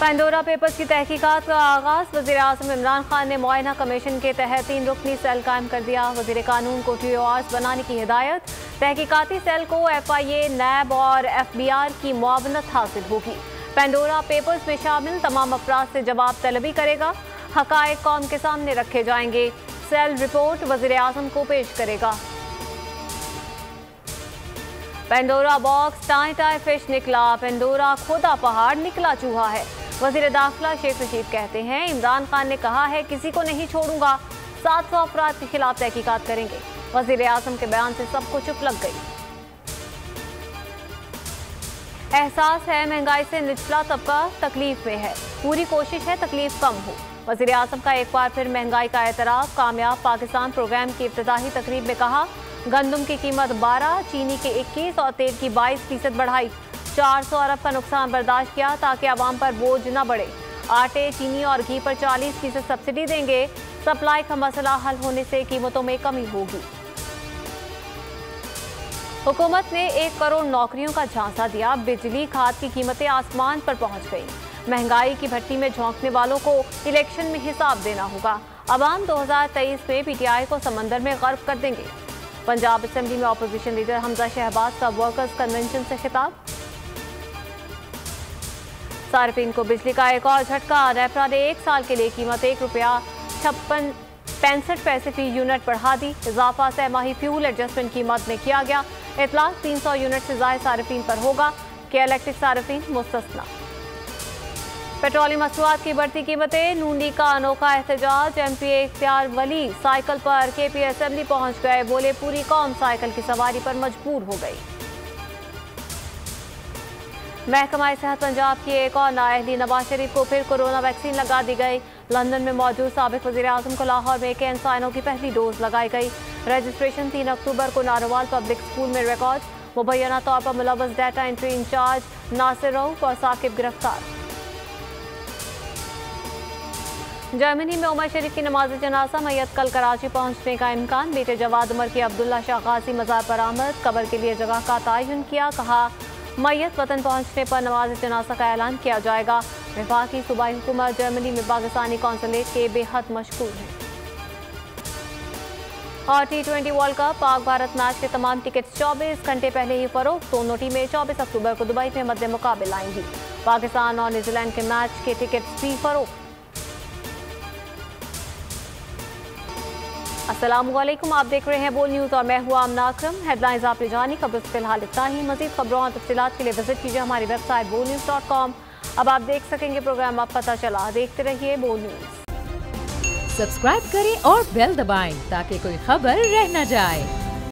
Pandora papers की तहकीकात का आगाज। वज़ीर-ए-आज़म इमरान खान ने मुआयना कमीशन के तहत 3 रुकनी सेल कायम कर दिया। वज़ीर कानून को TORs बनाने की हिदायत। तहकीकाती सेल को FIA, NAB और FBR की मुआवनत हासिल होगी। पेंडोरा पेपर्स में शामिल तमाम अफराद से जवाब तलबी करेगा। हकायक कौम के सामने रखे जाएंगे। सेल रिपोर्ट वज़ीर-ए-आज़म को पेश करेगा। Pandora box tie tie fish निकला। पेंडोरा खोदा पहाड़ निकला चूहा है। वज़ीर दाखिला शेख रशीद कहते हैं, इमरान खान ने कहा है किसी को नहीं छोड़ूंगा। 700 अफराद के खिलाफ तहकीकात करेंगे। वज़ीर-ए-आज़म के बयान से सबको चुप लग गई। एहसास है महंगाई से निचला तबका तकलीफ में है। पूरी कोशिश है तकलीफ कम हो। वज़ीर-ए-आज़म का एक बार फिर महंगाई का एतराफ़। कामयाब पाकिस्तान प्रोग्राम की इब्तिदाई तकरीब में कहा, गंदम की कीमत 12, चीनी के 21 और तेल की 22% बढ़ाई। 400 अरब का नुकसान बर्दाश्त किया ताकि आवाम पर बोझ न बढ़े। आटे, चीनी और घी पर 40% सब्सिडी देंगे। सप्लाई का मसला हल होने से कीमतों में कमी होगी। हुकूमत ने 1 करोड़ नौकरियों का झांसा दिया। बिजली, खाद की कीमतें आसमान पर पहुंच गई। महंगाई की भट्टी में झोंकने वालों को इलेक्शन में हिसाब देना होगा। अवाम 2023 में PTI को समंदर में गर्क कर देंगे। पंजाब असेंबली में अपोजिशन लीडर हमजा शहबाज का वर्कर्स कन्वेंशन से खिताब। सार्फिन को बिजली का एक और झटका। रेपरा ने 1 साल के लिए कीमत ₹1.65 फी यूनिट बढ़ा दी। इजाफा सहमाही फ्यूल एडजस्टमेंट की मद में किया गया। इतलाक 300 यूनिट से ज़ायद सार्फिन पर होगा कि इलेक्ट्रिक सार्फिन मुस्तस्ना। पेट्रोलियम मसनूआत की बढ़ती कीमतें। नून लीग का अनोखा एहतजाज। MPA इख्तियार वली साइकिल पर KP असेंबली पहुंच गए। बोले, पूरी कौम साइकिल की सवारी पर मजबूर हो गई। महकमा सेहत पंजाब की एक और नाअहली। नवाज शरीफ को फिर कोरोना वैक्सीन लगा दी गई। लंदन में मौजूद साबिक वज़ीर-ए-आज़म को लाहौर में कैंसाइनों की पहली डोज लगाई गई। रजिस्ट्रेशन 3 अक्टूबर को नारोवाल पब्लिक स्कूल में रिकॉर्ड। मुबैना तौर पर मुलव्वस data entry incharge Nasir Rauf और साकिब गिरफ्तार। जर्मनी में उमर शरीफ की नमाज जनाजा। मैयत कल कराची पहुंचने का इम्कान। बेटे जवाद उमर की अब्दुल्ला शाह गाजी मज़ार पर आमद। कब्र के लिए जगह का तयन किया। कहा, मैयत वतन पहुंचने पर नमाज जनाजा का ऐलान किया जाएगा। वफाकी सूबाई हुकूमत जर्मनी में पाकिस्तानी कौंसलेट के बेहद मशकूर हैं। और T20 world cup Pak Bharat match के तमाम टिकट्स 24 घंटे पहले ही फरोख्त। दोनों टीमें 24 अक्टूबर को दुबई में मद्दे मुकाबले आएंगी। पाकिस्तान और न्यूजीलैंड के मैच के टिकट्स भी फरोख्त। अस्सलामुअलैकुम, आप देख रहे हैं बोल न्यूज़ और मैं हुआ आमना अकरम। हेडलाइंस आपने जानी, खबर फिलहाल इतना ही। मजीद खबरों और तफसीलात के लिए विजिट कीजिए हमारी वेबसाइट bolnews.com। अब आप देख सकेंगे प्रोग्राम, अब पता चला। देखते रहिए बोल न्यूज़। सब्सक्राइब करें और बेल दबाएं ताकि कोई खबर रह न जाए।